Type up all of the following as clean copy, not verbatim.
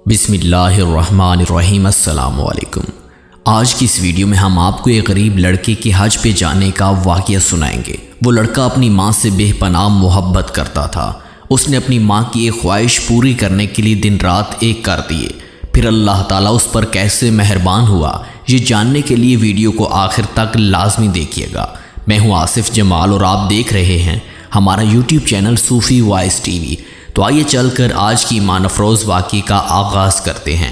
بسم اللہ الرحمن الرحیم۔ السلام علیکم۔ آج کی اس ویڈیو میں ہم آپ کو ایک غریب لڑکے کے حج پہ جانے کا واقعہ سنائیں گے۔ وہ لڑکا اپنی ماں سے بے پناہ محبت کرتا تھا۔ اس نے اپنی ماں کی ایک خواہش پوری کرنے کے لیے دن رات ایک کر دیے۔ پھر اللہ تعالیٰ اس پر کیسے مہربان ہوا، یہ جاننے کے لیے ویڈیو کو آخر تک لازمی دیکھیے گا۔ میں ہوں آصف جمال اور آپ دیکھ رہے ہیں ہمارا یوٹیوب چینل صوفی وائس ٹی وی۔ تو آئیے چل کر آج کی ایمان افروز واقعے کا آغاز کرتے ہیں۔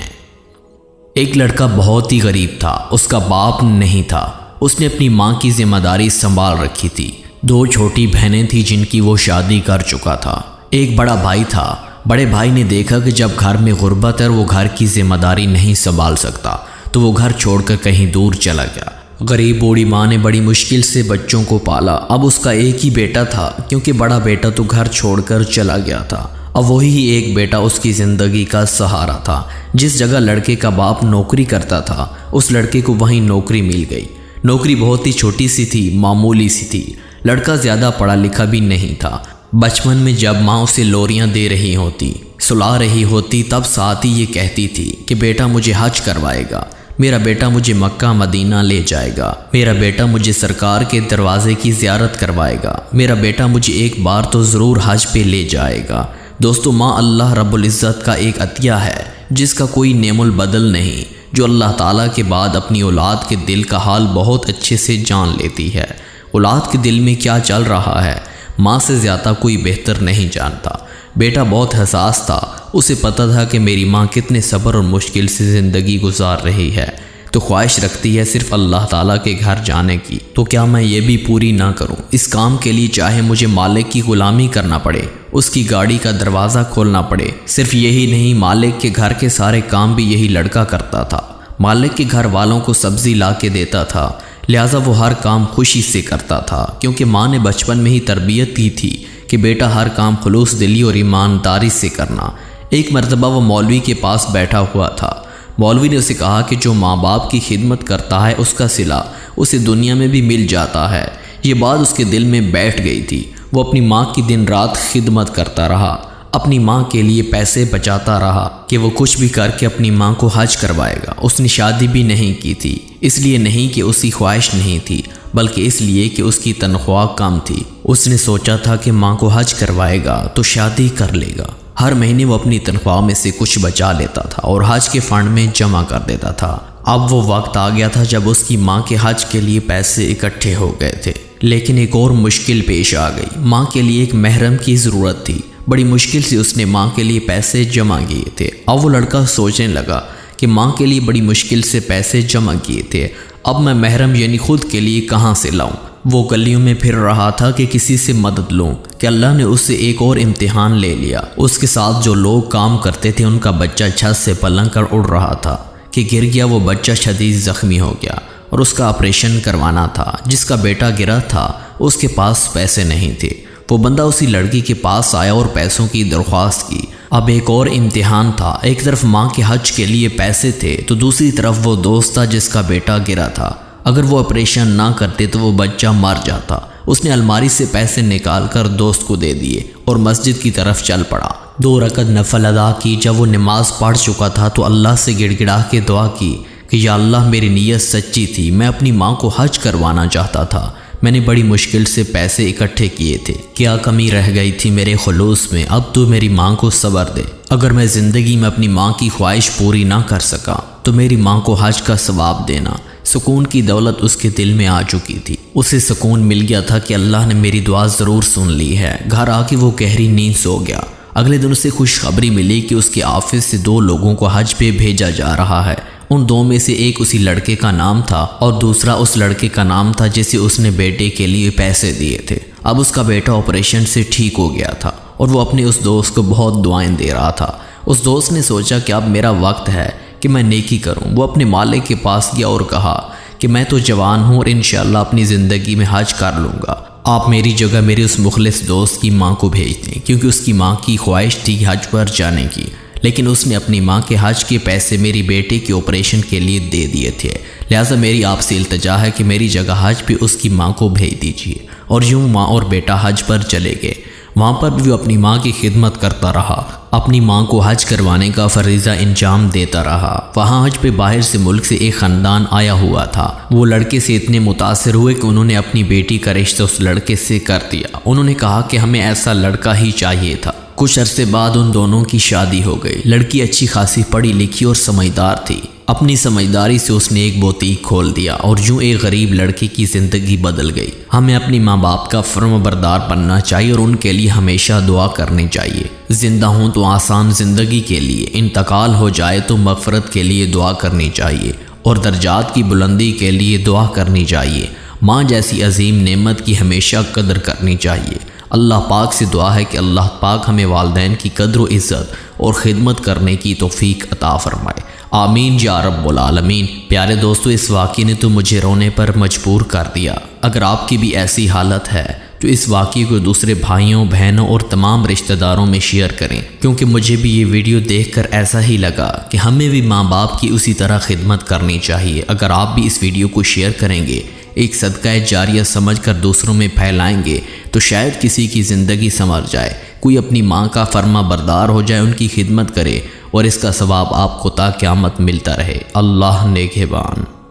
ایک لڑکا بہت ہی غریب تھا، اس کا باپ نہیں تھا۔ اس نے اپنی ماں کی ذمہ داری سنبھال رکھی تھی۔ 2 چھوٹی بہنیں تھیں جن کی وہ شادی کر چکا تھا۔ ایک بڑا بھائی تھا۔ بڑے بھائی نے دیکھا کہ جب گھر میں غربت ہے اور وہ گھر کی ذمہ داری نہیں سنبھال سکتا تو وہ گھر چھوڑ کر کہیں دور چلا گیا۔ غریب بوڑھی ماں نے بڑی مشکل سے بچوں کو پالا۔ اب اس کا ایک ہی بیٹا تھا کیونکہ بڑا بیٹا تو گھر چھوڑ کر چلا گیا تھا۔ اب وہی ایک بیٹا اس کی زندگی کا سہارا تھا۔ جس جگہ لڑکے کا باپ نوکری کرتا تھا اس لڑکے کو وہیں نوکری مل گئی۔ نوکری بہت ہی چھوٹی سی تھی، معمولی سی تھی۔ لڑکا زیادہ پڑھا لکھا بھی نہیں تھا۔ بچپن میں جب ماں اسے لوریاں دے رہی ہوتی، سلا رہی ہوتی، تب ساتھ ہی یہ کہتی تھی کہ بیٹا مجھے حج کروائے گا، میرا بیٹا مجھے مکہ مدینہ لے جائے گا، میرا بیٹا مجھے سرکار کے دروازے کی زیارت کروائے گا، میرا بیٹا مجھے ایک بار تو ضرور حج پہ لے جائے گا۔ دوستو، ماں اللہ رب العزت کا ایک عطیہ ہے جس کا کوئی نعم البدل نہیں، جو اللہ تعالیٰ کے بعد اپنی اولاد کے دل کا حال بہت اچھے سے جان لیتی ہے۔ اولاد کے دل میں کیا چل رہا ہے ماں سے زیادہ کوئی بہتر نہیں جانتا۔ بیٹا بہت حساس تھا، اسے پتہ تھا کہ میری ماں کتنے صبر اور مشکل سے زندگی گزار رہی ہے، تو خواہش رکھتی ہے صرف اللہ تعالیٰ کے گھر جانے کی، تو کیا میں یہ بھی پوری نہ کروں؟ اس کام کے لیے چاہے مجھے مالک کی غلامی کرنا پڑے، اس کی گاڑی کا دروازہ کھولنا پڑے۔ صرف یہی نہیں، مالک کے گھر کے سارے کام بھی یہی لڑکا کرتا تھا۔ مالک کے گھر والوں کو سبزی لا کے دیتا تھا، لہٰذا وہ ہر کام خوشی سے کرتا تھا، کیونکہ ماں نے بچپن میں ہی تربیت دی تھی کہ بیٹا ہر کام خلوص دلی اور ایمانداری سے کرنا۔ ایک مرتبہ وہ مولوی کے پاس بیٹھا ہوا تھا۔ مولوی نے اسے کہا کہ جو ماں باپ کی خدمت کرتا ہے اس کا صلہ اسے دنیا میں بھی مل جاتا ہے۔ یہ بات اس کے دل میں بیٹھ گئی تھی۔ وہ اپنی ماں کی دن رات خدمت کرتا رہا، اپنی ماں کے لیے پیسے بچاتا رہا کہ وہ کچھ بھی کر کے اپنی ماں کو حج کروائے گا۔ اس نے شادی بھی نہیں کی تھی، اس لیے نہیں کہ اس کی خواہش نہیں تھی، بلکہ اس لیے کہ اس کی تنخواہ کم تھی۔ اس نے سوچا تھا کہ ماں کو حج کروائے گا تو شادی کر لے گا۔ ہر مہینے وہ اپنی تنخواہ میں سے کچھ بچا لیتا تھا اور حج کے فنڈ میں جمع کر دیتا تھا۔ اب وہ وقت آ گیا تھا جب اس کی ماں کے حج کے لیے پیسے اکٹھے ہو گئے تھے، لیکن ایک اور مشکل پیش آ گئی۔ ماں کے لیے ایک محرم کی ضرورت تھی۔ بڑی مشکل سے اس نے ماں کے لیے پیسے جمع کیے تھے۔ اب وہ لڑکا سوچنے لگا کہ ماں کے لیے بڑی مشکل سے پیسے جمع کیے تھے، اب میں محرم یعنی خود کے لیے کہاں سے لاؤں؟ وہ گلیوں میں پھر رہا تھا کہ کسی سے مدد لوں کہ اللہ نے اس سے ایک اور امتحان لے لیا۔ اس کے ساتھ جو لوگ کام کرتے تھے ان کا بچہ چھت سے پلنگ کر اڑ رہا تھا کہ گر گیا۔ وہ بچہ شدید زخمی ہو گیا اور اس کا آپریشن کروانا تھا۔ جس کا بیٹا گرا تھا اس کے پاس پیسے نہیں تھے۔ وہ بندہ اسی لڑکی کے پاس آیا اور پیسوں کی درخواست کی۔ اب ایک اور امتحان تھا، ایک طرف ماں کے حج کے لیے پیسے تھے تو دوسری طرف وہ دوست تھا جس کا بیٹا گرا تھا۔ اگر وہ آپریشن نہ کرتے تو وہ بچہ مر جاتا۔ اس نے الماری سے پیسے نکال کر دوست کو دے دیے اور مسجد کی طرف چل پڑا۔ 2 رکعت نفل ادا کی۔ جب وہ نماز پڑھ چکا تھا تو اللہ سے گڑ گڑا کے دعا کی کہ یا اللہ، میری نیت سچی تھی، میں اپنی ماں کو حج کروانا چاہتا تھا، میں نے بڑی مشکل سے پیسے اکٹھے کیے تھے، کیا کمی رہ گئی تھی میرے خلوص میں؟ اب تو میری ماں کو صبر دے۔ اگر میں زندگی میں اپنی ماں کی خواہش پوری نہ کر سکا تو میری ماں کو حج کا ثواب دینا۔ سکون کی دولت اس کے دل میں آ چکی تھی۔ اسے سکون مل گیا تھا کہ اللہ نے میری دعا ضرور سن لی ہے۔ گھر آ کے وہ گہری نیند سو گیا۔ اگلے دن اسے خوشخبری ملی کہ اس کے آفس سے 2 لوگوں کو حج پہ بھیجا جا رہا ہے۔ ان 2 میں سے ایک اسی لڑکے کا نام تھا اور دوسرا اس لڑکے کا نام تھا جسے اس نے بیٹے کے لیے پیسے دیے تھے۔ اب اس کا بیٹا آپریشن سے ٹھیک ہو گیا تھا اور وہ اپنے اس دوست کو بہت دعائیں دے رہا تھا۔ اس دوست نے سوچا کہ اب میرا وقت ہے کہ میں نیکی کروں۔ وہ اپنے مالک کے پاس گیا اور کہا کہ میں تو جوان ہوں اور انشاءاللہ اپنی زندگی میں حج کر لوں گا، آپ میری جگہ میرے اس مخلص دوست کی ماں کو بھیج دیں، کیونکہ اس کی ماں کی خواہش تھی حج پر جانے کی، لیکن اس نے اپنی ماں کے حج کے پیسے میری بیٹے کے آپریشن کے لیے دے دیے تھے، لہٰذا میری آپ سے التجا ہے کہ میری جگہ حج پہ اس کی ماں کو بھیج دیجیے۔ اور یوں ماں اور بیٹا حج پر چلے گئے۔ وہاں پر بھی وہ اپنی ماں کی خدمت کرتا رہا۔ اپنی ماں کو حج کروانے کا فریضہ انجام دیتا رہا۔ وہاں حج پہ باہر سے ملک سے ایک خاندان آیا ہوا تھا۔ وہ لڑکے سے اتنے متاثر ہوئے کہ انہوں نے اپنی بیٹی کا رشتہ اس لڑکے سے کر دیا۔ انہوں نے کہا کہ ہمیں ایسا لڑکا ہی چاہیے تھا۔ کچھ عرصے بعد ان دونوں کی شادی ہو گئی۔ لڑکی اچھی خاصی پڑھی لکھی اور سمجھدار تھی۔ اپنی سمجھداری سے اس نے ایک بوتیک کھول دیا اور یوں ایک غریب لڑکے کی زندگی بدل گئی۔ ہمیں اپنی ماں باپ کا فرم بردار بننا چاہیے اور ان کے لیے ہمیشہ دعا کرنی چاہیے۔ زندہ ہوں تو آسان زندگی کے لیے، انتقال ہو جائے تو مغفرت کے لیے دعا کرنی چاہیے اور درجات کی بلندی کے لیے دعا کرنی چاہیے۔ ماں جیسی عظیم نعمت کی ہمیشہ قدر کرنی چاہیے۔ اللہ پاک سے دعا ہے کہ اللہ پاک ہمیں والدین کی قدر و عزت اور خدمت کرنے کی توفیق عطا فرمائے۔ آمین یا رب العالمین۔ پیارے دوستو، اس واقعے نے تو مجھے رونے پر مجبور کر دیا۔ اگر آپ کی بھی ایسی حالت ہے تو اس واقعے کو دوسرے بھائیوں، بہنوں اور تمام رشتہ داروں میں شیئر کریں، کیونکہ مجھے بھی یہ ویڈیو دیکھ کر ایسا ہی لگا کہ ہمیں بھی ماں باپ کی اسی طرح خدمت کرنی چاہیے۔ اگر آپ بھی اس ویڈیو کو شیئر کریں گے، ایک صدقہ جاریہ سمجھ کر دوسروں میں پھیلائیں گے، تو شاید کسی کی زندگی سنور جائے، کوئی اپنی ماں کا فرما بردار ہو جائے، ان کی خدمت کرے اور اس کا ثواب آپ کو تا قیامت ملتا رہے۔ اللہ نگہبان۔